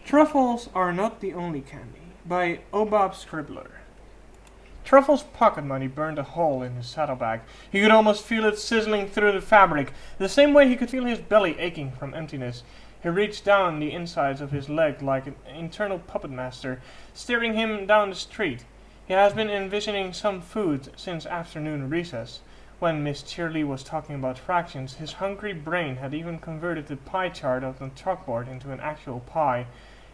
Truffles are not the only candy, by obabscribbler. Truffles' pocket money burned a hole in his saddlebag. He could almost feel it sizzling through the fabric, the same way he could feel his belly aching from emptiness. He reached down the insides of his leg like an internal puppet master, staring him down the street. He has been envisioning some food since afternoon recess. When Miss Cheerly was talking about fractions, his hungry brain had even converted the pie chart of the chalkboard into an actual pie.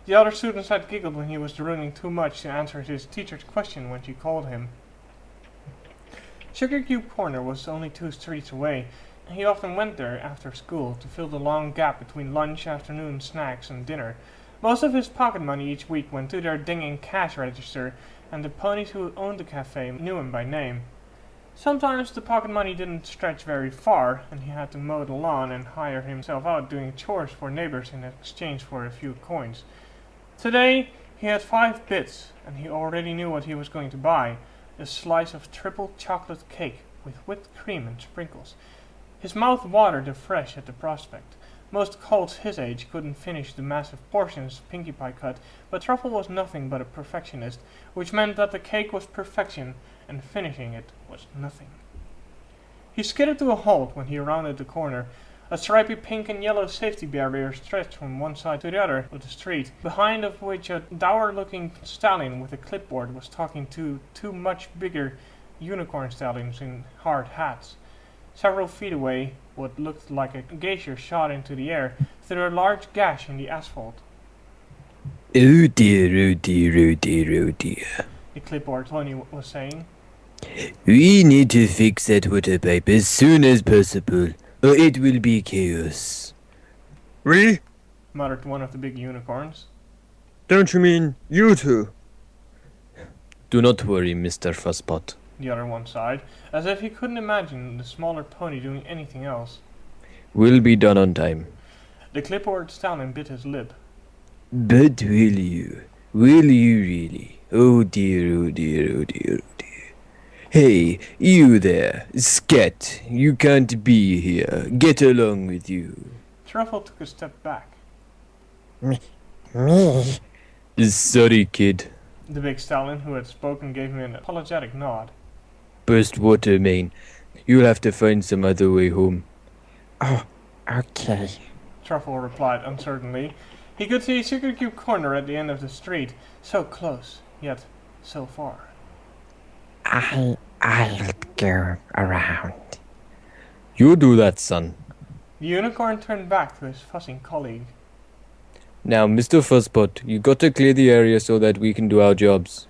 The other students had giggled when he was drooling too much to answer his teacher's question when she called him. Sugar Cube Corner was only 2 streets away, and he often went there after school to fill the long gap between lunch, afternoon snacks, and dinner. Most of his pocket money each week went to their dinging cash register, and the ponies who owned the cafe knew him by name. Sometimes the pocket money didn't stretch very far, and he had to mow the lawn and hire himself out doing chores for neighbors in exchange for a few coins. Today he had 5 bits, and he already knew what he was going to buy: a slice of triple chocolate cake with whipped cream and sprinkles. His mouth watered afresh at the prospect. Most colts his age couldn't finish the massive portions Pinkie Pie cut, but Truffle was nothing but a perfectionist, which meant that the cake was perfection, and finishing it was nothing. He skidded to a halt when he rounded the corner. A stripy pink and yellow safety barrier stretched from one side to the other of the street, behind of which a dour-looking stallion with a clipboard was talking to 2 much bigger unicorn stallions in hard hats. Several feet away, what looked like a geisha shot into the air through a large gash in the asphalt. Oh dear, oh dear, oh dear, oh dear, the clipboard pony was saying. We need to fix that water pipe as soon as possible, or it will be chaos. We? Muttered one of the big unicorns. Don't you mean you two? Do not worry, Mr. Fusspot. The other one sighed, as if he couldn't imagine the smaller pony doing anything else. We'll be done on time. The clipboard stallion bit his lip. But will you? Will you really? Oh dear, oh dear, oh dear, oh dear. Hey, you there, scat, you can't be here. Get along with you. Truffle took a step back. Me? Sorry, kid. The big stallion who had spoken gave him an apologetic nod. Burst water main. You'll have to find some other way home. Oh, okay. Truffle replied uncertainly. He could see Sugar Cube Corner at the end of the street, so close, yet so far. I'll go around. You do that, son. The unicorn turned back to his fussing colleague. Now, Mr. Fusspot, you got to clear the area so that we can do our jobs.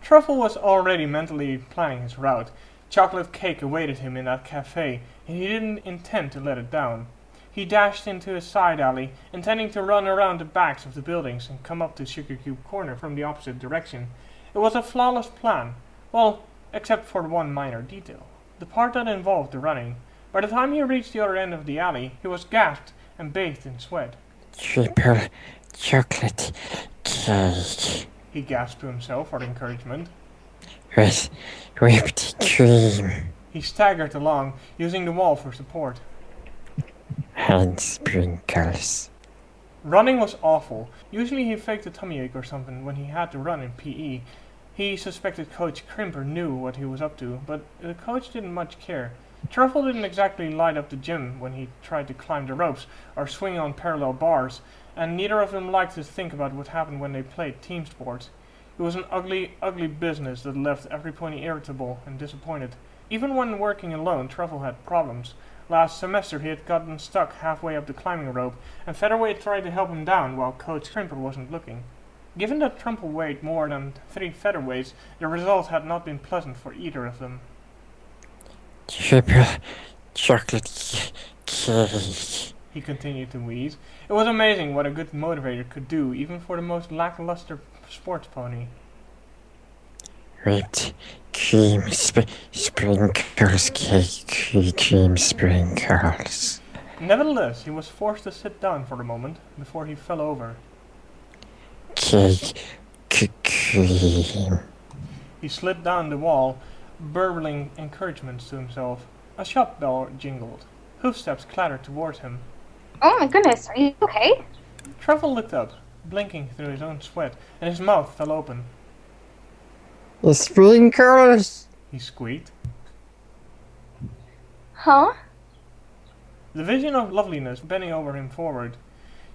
Truffle was already mentally planning his route. Chocolate cake awaited him in that cafe, and he didn't intend to let it down. He dashed into a side alley, intending to run around the backs of the buildings and come up to Sugar Cube Corner from the opposite direction. It was a flawless plan. Well, except for one minor detail. The part that involved the running. By the time he reached the other end of the alley, he was gasped and bathed in sweat. Triple chocolate cake. He gasped to himself for encouragement. With whipped cream. He staggered along, using the wall for support. And sprinkles. Running was awful. Usually he faked a tummy ache or something when he had to run in PE. He suspected Coach Crimper knew what he was up to, but the coach didn't much care. Truffle didn't exactly light up the gym when he tried to climb the ropes or swing on parallel bars, and neither of them liked to think about what happened when they played team sports. It was an ugly, ugly business that left every pony irritable and disappointed. Even when working alone, Truffle had problems. Last semester he had gotten stuck halfway up the climbing rope, and Featherweight tried to help him down while Coach Crimper wasn't looking. Given that Truffle weighed more than 3 featherweights, the result had not been pleasant for either of them. Triple chocolate cake. He continued to wheeze. It was amazing what a good motivator could do, even for the most lackluster sports pony. Whipped cream sprinkles cake, cream sprinkles. Nevertheless, he was forced to sit down for a moment before he fell over. Cake cream. He slid down the wall, burbling encouragements to himself. A shop bell jingled. Hoofsteps clattered towards him. Oh my goodness, are you okay? Truffle looked up. blinking through his own sweat, and his mouth fell open. Sprinkles? He squeaked. Huh? The vision of loveliness bending over him forward.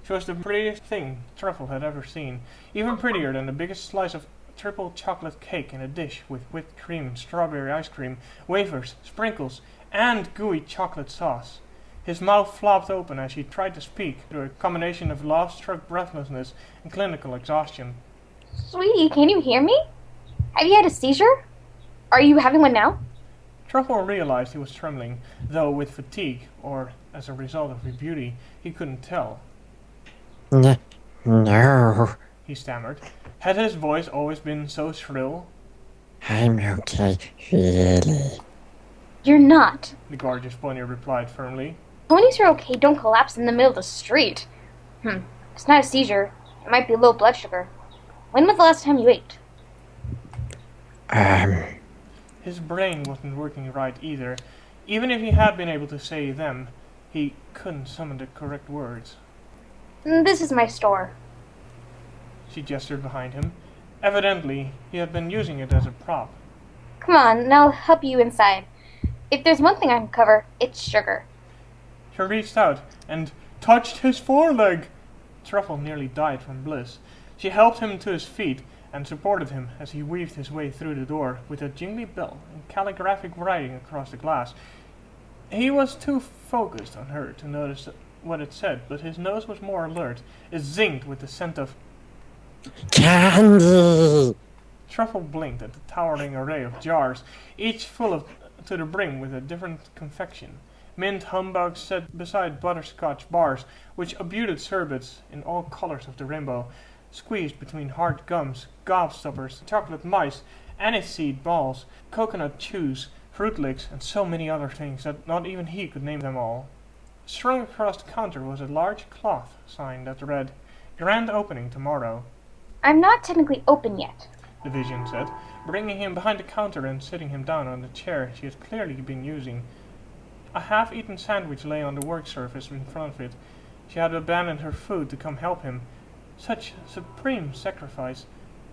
She was the prettiest thing Truffle had ever seen, even prettier than the biggest slice of triple chocolate cake in a dish with whipped cream, strawberry ice cream, wafers, sprinkles, and gooey chocolate sauce. His mouth flopped open as he tried to speak through a combination of love-struck breathlessness and clinical exhaustion. Sweetie, can you hear me? Have you had a seizure? Are you having one now? Truffle realized he was trembling, though with fatigue, or as a result of her beauty, he couldn't tell. No, He stammered. Had his voice always been so shrill? I'm okay, really. You're not. The gorgeous pony replied firmly. Ponies are okay, don't collapse in the middle of the street. It's not a seizure. It might be low blood sugar. When was the last time you ate? His brain wasn't working right either. Even if he had been able to say them, he couldn't summon the correct words. This is my store. She gestured behind him. Evidently, he had been using it as a prop. Come on, and I'll help you inside. If there's one thing I can cover, it's sugar. She reached out and touched his foreleg. Truffle nearly died from bliss. She helped him to his feet and supported him as he weaved his way through the door with a jingly bell and calligraphic writing across the glass. He was too focused on her to notice what it said, but his nose was more alert. It zinged with the scent of Candy! Truffle blinked at the towering array of jars, each full of to the brim with a different confection. Mint humbugs set beside butterscotch bars, which abused sorbets in all colors of the rainbow, squeezed between hard gums, gobstoppers, chocolate mice, aniseed balls, coconut chews, fruit licks, and so many other things that not even he could name them all. Strung across the counter was a large cloth sign that read, "Grand opening tomorrow." I'm not technically open yet. The vision said, bringing him behind the counter and sitting him down on the chair she had clearly been using. A half-eaten sandwich lay on the work surface in front of it. She had abandoned her food to come help him. Such supreme sacrifice.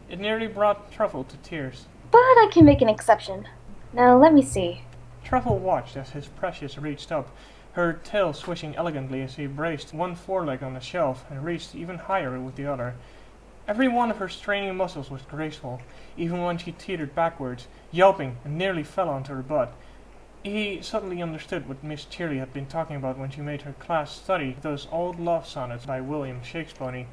It nearly brought Truffle to tears. But I can make an exception. Now let me see. Truffle watched as his precious reached up, her tail swishing elegantly as he braced one foreleg on the shelf and reached even higher with the other. Every one of her straining muscles was graceful, even when she teetered backwards, yelping, and nearly fell onto her butt. He suddenly understood what Miss Cheery had been talking about when she made her class study those old love sonnets by William Shakespeare.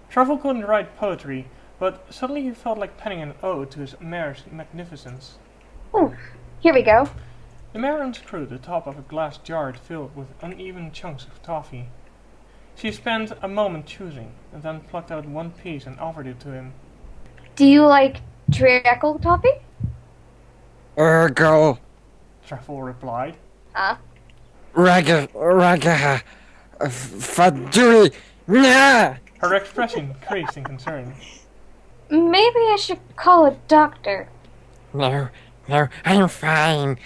Truffle couldn't write poetry, but suddenly he felt like penning an ode to his mare's magnificence. Ooh, here we go. The mare unscrewed the top of a glass jar filled with uneven chunks of toffee. She spent a moment choosing, and then plucked out one piece and offered it to him. Do you like treacle toffee? Ergo. Truffle replied. Huh? Raga. Faduri. Nah! Her expression creased in concern. Maybe I should call a doctor. No, I'm fine.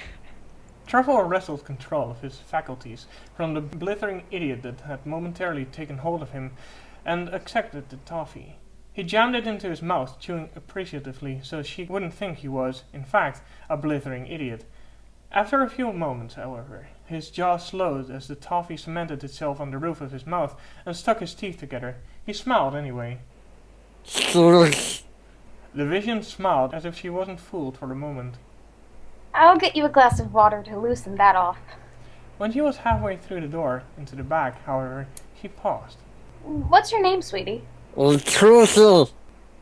Truffle wrestled control of his faculties from the blithering idiot that had momentarily taken hold of him and accepted the toffee. He jammed it into his mouth, chewing appreciatively so she wouldn't think he was, in fact, a blithering idiot. After a few moments, however, his jaw slowed as the toffee cemented itself on the roof of his mouth and stuck his teeth together. He smiled anyway. The vision smiled as if she wasn't fooled for the moment. I'll get you a glass of water to loosen that off. When she was halfway through the door into the back, however, she paused. What's your name, sweetie? Truffle.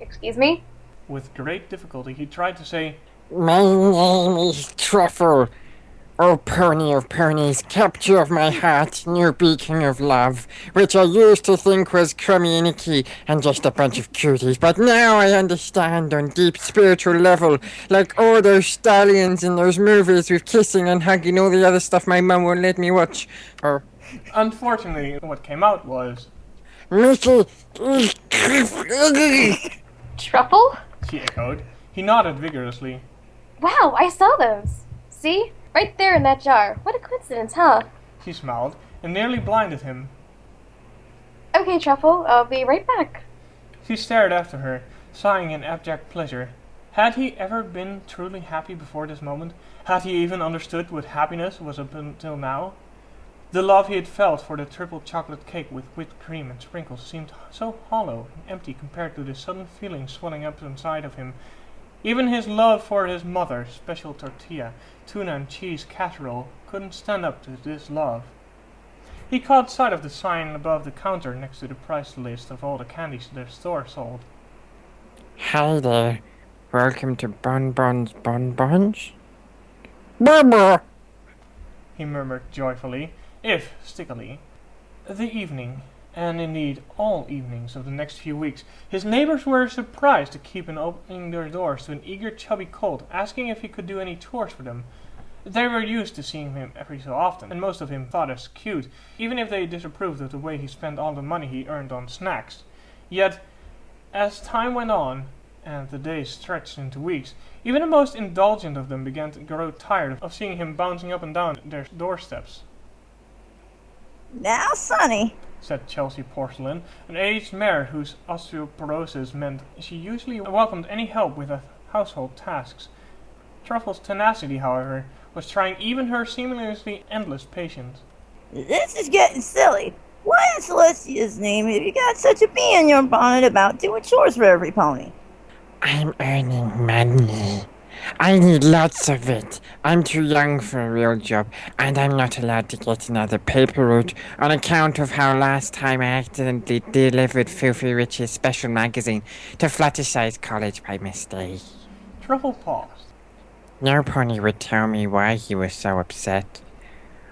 Excuse me? With great difficulty, he tried to say, My name is Truffle. O pony of ponies, capture of my heart, new beacon of love, which I used to think was crummy and icky and just a bunch of cuties, but now I understand on deep spiritual level, like all those stallions in those movies with kissing and hugging, all the other stuff my mum won't let me watch. Or unfortunately, what came out was, Missy. Truffle? she echoed. He nodded vigorously. Wow, I saw those. See? Right there in that jar. What a coincidence, huh? She smiled and nearly blinded him. Okay, Truffle, I'll be right back. She stared after her, sighing in abject pleasure. Had he ever been truly happy before this moment? Had he even understood what happiness was up until now? The love he had felt for the triple chocolate cake with whipped cream and sprinkles seemed so hollow and empty compared to the sudden feeling swelling up inside of him. Even his love for his mother's special tortilla, tuna and cheese casserole couldn't stand up to this love. He caught sight of the sign above the counter next to the price list of all the candies their store sold. Hi there. Welcome to BonBon's BonBons? Baba! He murmured joyfully, if stickily. The evening, and indeed all evenings of the next few weeks, his neighbors were surprised to keep on opening their doors to an eager chubby colt, asking if he could do any chores for them. They were used to seeing him every so often, and most of him thought us cute, even if they disapproved of the way he spent all the money he earned on snacks. Yet, as time went on, and the days stretched into weeks, even the most indulgent of them began to grow tired of seeing him bouncing up and down their doorsteps. Now, Sonny, said Chelsea Porcelain, an aged mare whose osteoporosis meant she usually welcomed any help with household tasks. Truffles' tenacity, however, was trying even her seemingly endless patience. this is getting silly. Why in Celestia's name have you got such a bee in your bonnet about doing chores for every pony? I'm earning money. I need lots of it. I'm too young for a real job, and I'm not allowed to get another paper route on account of how last time I accidentally delivered Filthy Rich's special magazine to Fluttershy's college by mistake. Truffle paused. No pony would tell me why he was so upset.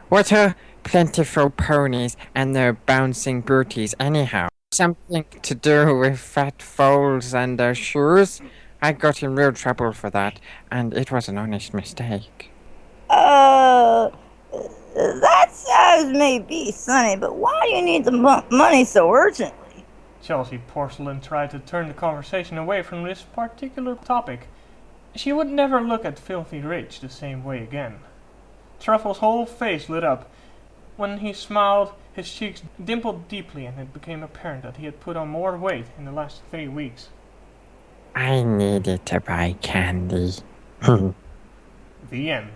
What are plentiful ponies and their bouncing booties anyhow? Something to do with fat foals and their shoes? I got in real trouble for that, and it was an honest mistake. That sounds maybe, Sonny, but why do you need the money so urgently? Chelsea Porcelain tried to turn the conversation away from this particular topic. She would never look at Filthy Rich the same way again. Truffle's whole face lit up. When he smiled, his cheeks dimpled deeply, and it became apparent that he had put on more weight in the last 3 weeks. I needed to buy candy. The end.